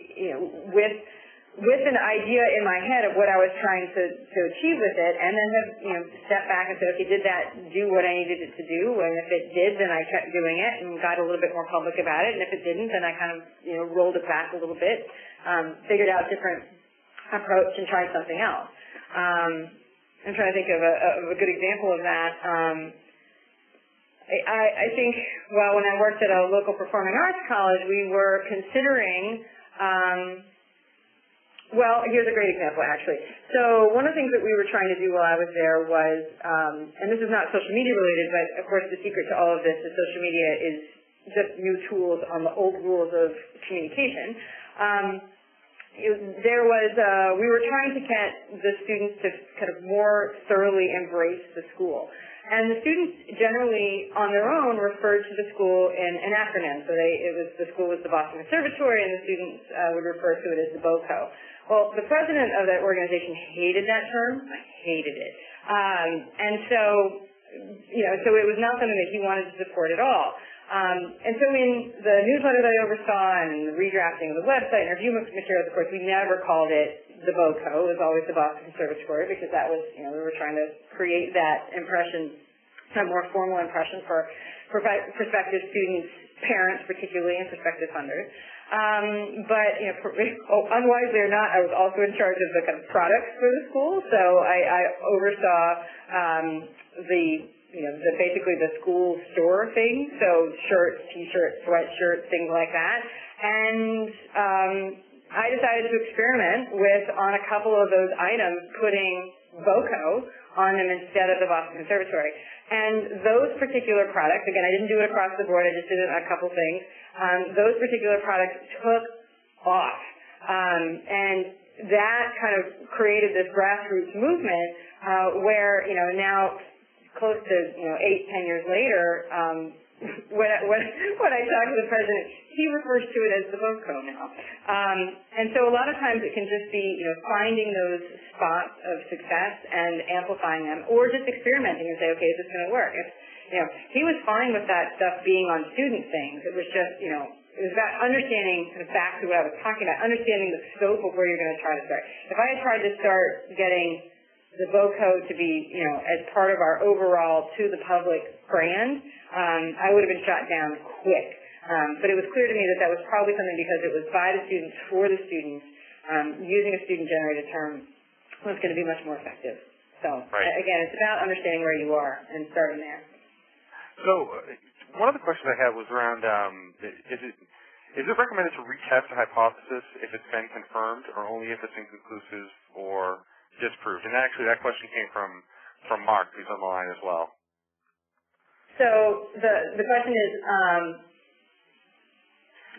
with an idea in my head of what I was trying to achieve with it, and then have stepped back and said, okay, did that do what I needed it to do? And if it did, then I kept doing it and got a little bit more public about it. And if it didn't, then I kind of rolled it back a little bit, figured out a different approach, and tried something else. I'm trying to think of a good example of that. I think, when I worked at a local performing arts college, we were considering. Here's a great example, actually. So one of the things that we were trying to do while I was there was, and this is not social media related, but of course the secret to all of this is social media is just new tools on the old rules of communication. We were trying to get the students to kind of more thoroughly embrace the school. And the students generally, on their own, referred to the school in an acronym. So the school was the Boston Conservatory, and the students would refer to it as the BOCO. Well, the president of that organization hated that term. I hated it. And so it was not something that he wanted to support at all. And so in the newsletter that I oversaw and the redrafting of the website and review materials, of course, we never called it the BOCO. It was always the Boston Conservatory, because that was, we were trying to create that impression, a more formal impression for prospective students, parents particularly, and prospective funders. Unwisely or not, I was also in charge of the kind of products for the school, so I oversaw basically the school store thing, so shirts, t-shirts, sweatshirts, things like that. And I decided to experiment on a couple of those items, putting BOCO on them instead of the Boston Conservatory. And those particular products, again, I didn't do it across the board, I just did it on a couple things. Those particular products took off. And that kind of created this grassroots movement where, now close to 8-10 years later, when I talk to the president, he refers to it as the BOCO now. And so a lot of times it can just be finding those spots of success and amplifying them, or just experimenting and say, okay, is this going to work? He was fine with that stuff being on student things. It was just it was about understanding, kind of back to what I was talking about, understanding the scope of where you're going to try to start. If I had tried to start getting the BOCO to be, as part of our overall to the public brand, I would have been shot down quick. But it was clear to me that was probably something because it was by the students, for the students, using a student-generated term was going to be much more effective. So, again, it's about understanding where you are and starting there. So, one of the questions I had was around, is it recommended to retest a hypothesis if it's been confirmed, or only if it's inconclusive or disproved? And actually, that question came from Mark, who's on the line as well. So the question is,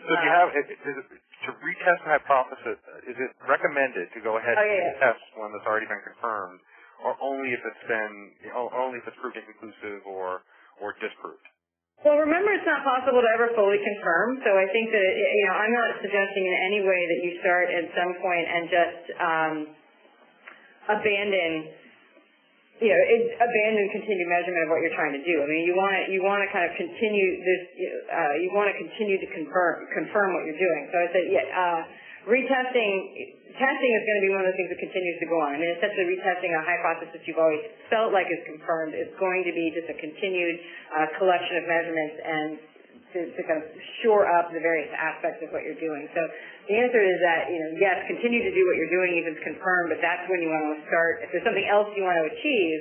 so do you have to retest a hypothesis? Is it recommended to go ahead and test one that's already been confirmed, or only if it's proved inconclusive or disproved? Well, remember, it's not possible to ever fully confirm. So I think that I'm not suggesting in any way that you start at some point and just abandon continued measurement of what you're trying to do. I mean, you want to kind of continue this. You want to continue to confirm what you're doing. So I said, testing is going to be one of the things that continues to go on. I mean, essentially retesting a hypothesis you've always felt like is confirmed is going to be just a continued collection of measurements and to kind of shore up the various aspects of what you're doing. So the answer is that, yes, continue to do what you're doing even if it's confirmed, but that's when you want to start. If there's something else you want to achieve,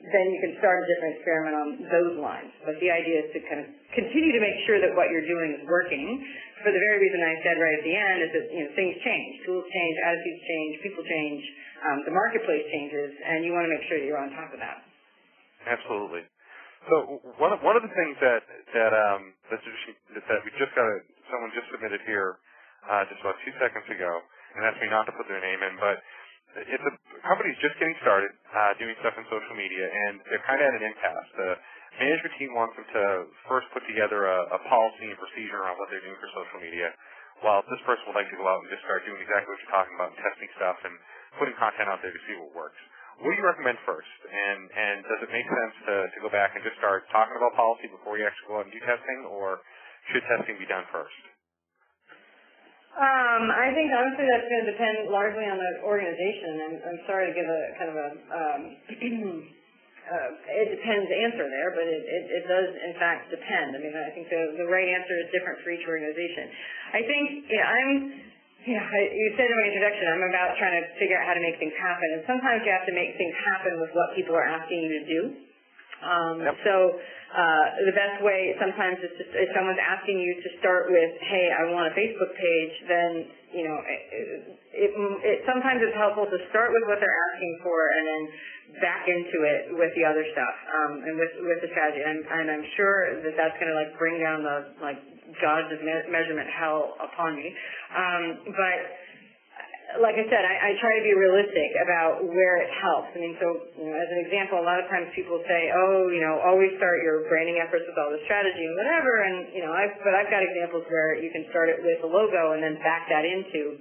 then you can start a different experiment on those lines. But the idea is to kind of continue to make sure that what you're doing is working for the very reason I said right at the end is that, things change. Tools change, attitudes change, people change, the marketplace changes, and you want to make sure that you're on top of that. Absolutely. So one of the things that we just got, someone just submitted here just about 2 seconds ago, and asked me not to put their name in, but it's a company's just getting started doing stuff in social media, and they're kind of at an impasse. The management team wants them to first put together a policy and procedure around what they're doing for social media, while this person would like to go out and just start doing exactly what you're talking about, and testing stuff and putting content out there to see what works. What do you recommend first? And does it make sense to go back and just start talking about policy before you actually go out and do testing, or should testing be done first? I think honestly that's going to depend largely on the organization. I'm sorry to give a kind of a it depends answer there, but it does in fact depend. I mean, I think the right answer is different for each organization. I think you said in my introduction, I'm about trying to figure out how to make things happen, and sometimes you have to make things happen with what people are asking you to do. So the best way sometimes is if someone's asking you to start with, hey, I want a Facebook page, then sometimes it's helpful to start with what they're asking for and then back into it with the other stuff and with the strategy. And I'm sure that that's going to bring down the gods of measurement hell upon me. But like I said, I try to be realistic about where it helps. I mean, so as an example, a lot of times people say, always start your branding efforts with all the strategy and whatever. And but I've got examples where you can start it with a logo and then back that into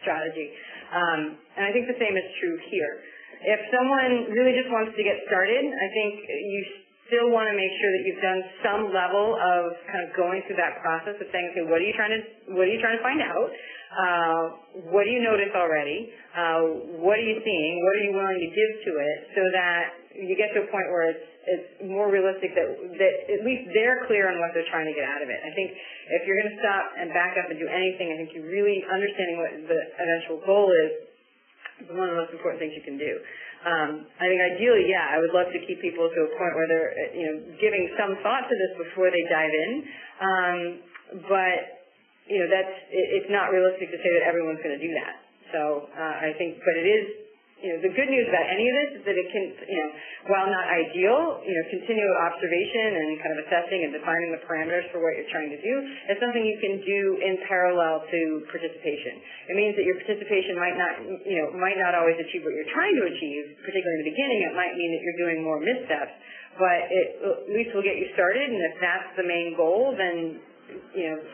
strategy. And I think the same is true here. If someone really just wants to get started, I think you still want to make sure that you've done some level of kind of going through that process of saying, okay, what are you trying to find out? What do you notice already? What are you seeing? What are you willing to give to it so that you get to a point where it's more realistic that at least they're clear on what they're trying to get out of it. I think if you're going to stop and back up and do anything, I think you really understanding what the eventual goal is one of the most important things you can do. I think ideally, I would love to keep people to a point where they're, giving some thought to this before they dive in. But it's not realistic to say that everyone's going to do that. So I think, but it is, the good news about any of this is that it can, while not ideal, continual observation and kind of assessing and defining the parameters for what you're trying to do is something you can do in parallel to participation. It means that your participation might not always achieve what you're trying to achieve, particularly in the beginning. It might mean that you're doing more missteps, but it at least will get you started, and if that's the main goal, then,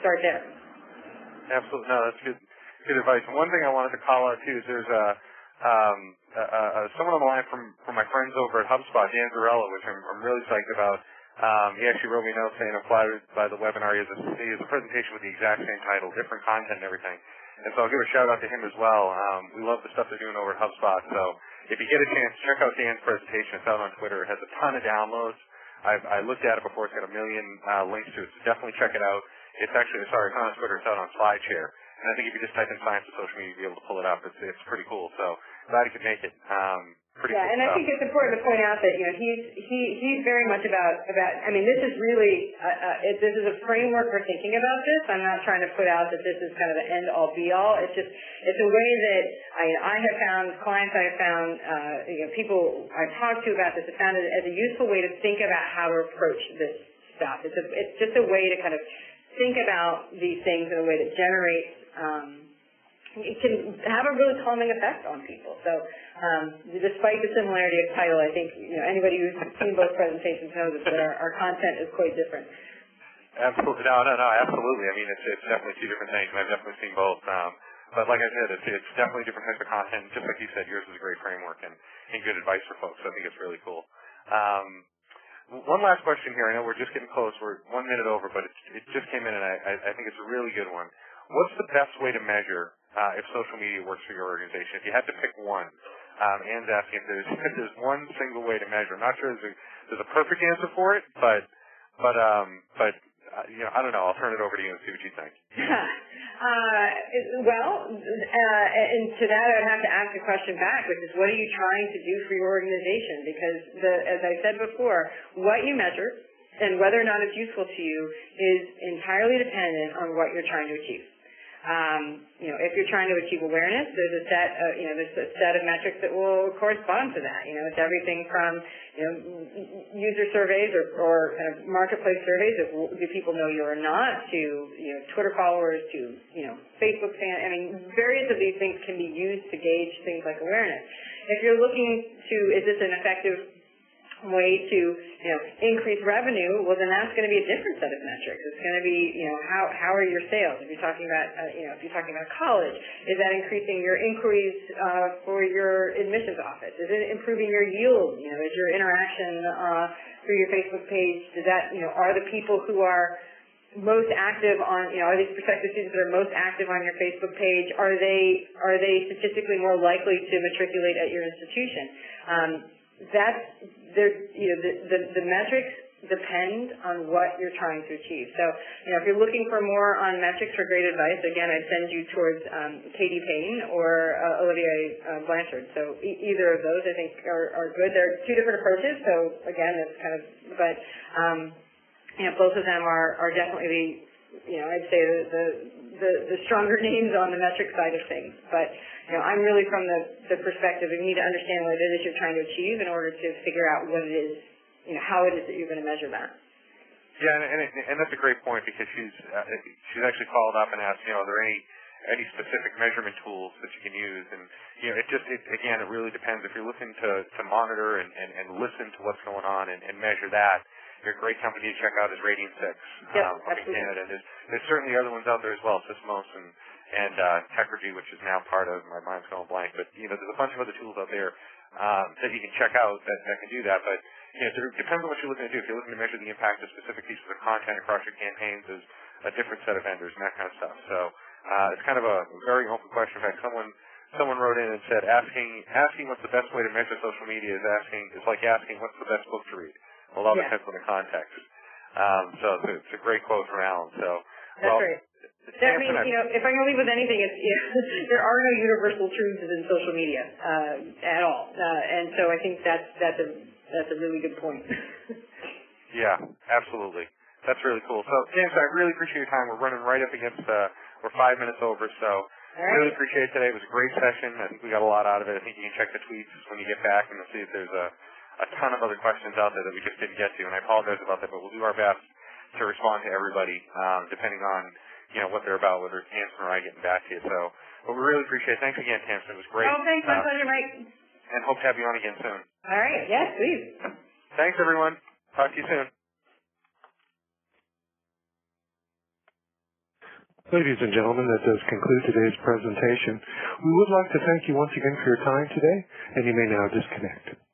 start there. Absolutely. No, that's good advice. And one thing I wanted to call out, too, is there's someone on the line from my friends over at HubSpot, Dan Zarella, which I'm really psyched about. He actually wrote me a note saying applied by the webinar. He has a presentation with the exact same title, different content and everything. And so I'll give a shout out to him as well. We love the stuff they're doing over at HubSpot. So if you get a chance, check out Dan's presentation. It's out on Twitter. It has a ton of downloads. I looked at it before. It's got a million links to it. So definitely check it out. It's not on Twitter. It's out on SlideShare. And I think if you just type in science and social media, you'll be able to pull it up. It's pretty cool. So glad you could make it. Pretty cool and stuff. I think it's important to point out that he's very much about. I mean, this is really this is a framework for thinking about this. I'm not trying to put out that this is kind of the end all be all. It's just it's a way that I have found clients I have found people I've talked to about this have found it as a useful way to think about how to approach this stuff. It's just a way to kind of think about these things in a way that generates. It can have a really calming effect on people. So despite the similarity of title, I think anybody who's seen both presentations knows that our content is quite different. Absolutely. No, absolutely. I mean, it's definitely two different things, and I've definitely seen both. But like I said, it's definitely different types of content. Just like you said, yours is a great framework and good advice for folks. So I think it's really cool. One last question here. I know we're just getting close. We're 1 minute over, but it just came in, and I think it's a really good one. What's the best way to measure if social media works for your organization? If you had to pick one, Anne's asking if there's one single way to measure. I'm not sure there's a perfect answer for it, but you know, I don't know. I'll turn it over to you and see what you think. And to that I'd have to ask a question back, which is, what are you trying to do for your organization? Because, as I said before, what you measure and whether or not it's useful to you is entirely dependent on what you're trying to achieve. You know, if you're trying to achieve awareness, there's a set of metrics that will correspond to that. You know, it's everything from, you know, user surveys or kind of marketplace surveys of do people know you or not, to, you know, Twitter followers, to, you know, Facebook fans. I mean, various of these things can be used to gauge things like awareness. If you're looking to, is this an effective way to, you know, increase revenue, well, then that's going to be a different set of metrics. It's going to be, you know, how are your sales? If you're talking about, if you're talking about college, is that increasing your inquiries for your admissions office? Is it improving your yield? You know, is your interaction through your Facebook page? Does that, you know, are the people who are most active on, you know, are these prospective students that are most active on your Facebook page, are they statistically more likely to matriculate at your institution? The metrics depend on what you're trying to achieve. So, you know, if you're looking for more on metrics for great advice, again, I'd send you towards Katie Payne or Olivier Blanchard. So either of those, I think, are good. They're two different approaches. So again, it's kind of, but you know, both of them are definitely, you know, I'd say the stronger names on the metric side of things. But, you know, I'm really from the perspective of you need to understand what it is you're trying to achieve in order to figure out what it is, you know, how it is that you're going to measure that. Yeah, and that's a great point, because she's actually followed up and asked, you know, are there any specific measurement tools that you can use? And, you know, again, it really depends. If you're looking to monitor and listen to what's going on and measure that, a great company to check out is Radian6 up in Canada. There's certainly other ones out there as well, Sysmos and Technergy, which is now part of, my mind's going blank, but, you know, there's a bunch of other tools out there that you can check out that can do that. But, you know, it depends on what you're looking to do. If you're looking to measure the impact of specific pieces of content across your campaigns, there's a different set of vendors and that kind of stuff. So it's kind of a very open question. In fact, someone wrote in and said, asking what's the best way to measure social media is like asking what's the best book to read. Well, it all depends on the context. So it's a great quote from Alan. So, that's right. That means, you know, if I can leave with anything, it's, you know, there are no universal truths in social media at all, and so I think that's a really good point. Yeah, absolutely. That's really cool. So, James, I really appreciate your time. We're running right up against we're 5 minutes over, so really appreciate it today. It was a great session. I think we got a lot out of it. I think you can check the tweets when you get back, and you'll see if there's a ton of other questions out there that we just didn't get to, and I apologize about that, but we'll do our best to respond to everybody, depending on, you know, what they're about, whether it's Tamsen or I getting back to you. So, but we really appreciate it. Thanks again, Tamsen. It was great. Oh, thanks. My pleasure, Mike. And hope to have you on again soon. All right. Yes, please. Thanks, everyone. Talk to you soon. Ladies and gentlemen, that does conclude today's presentation. We would like to thank you once again for your time today, and you may now disconnect.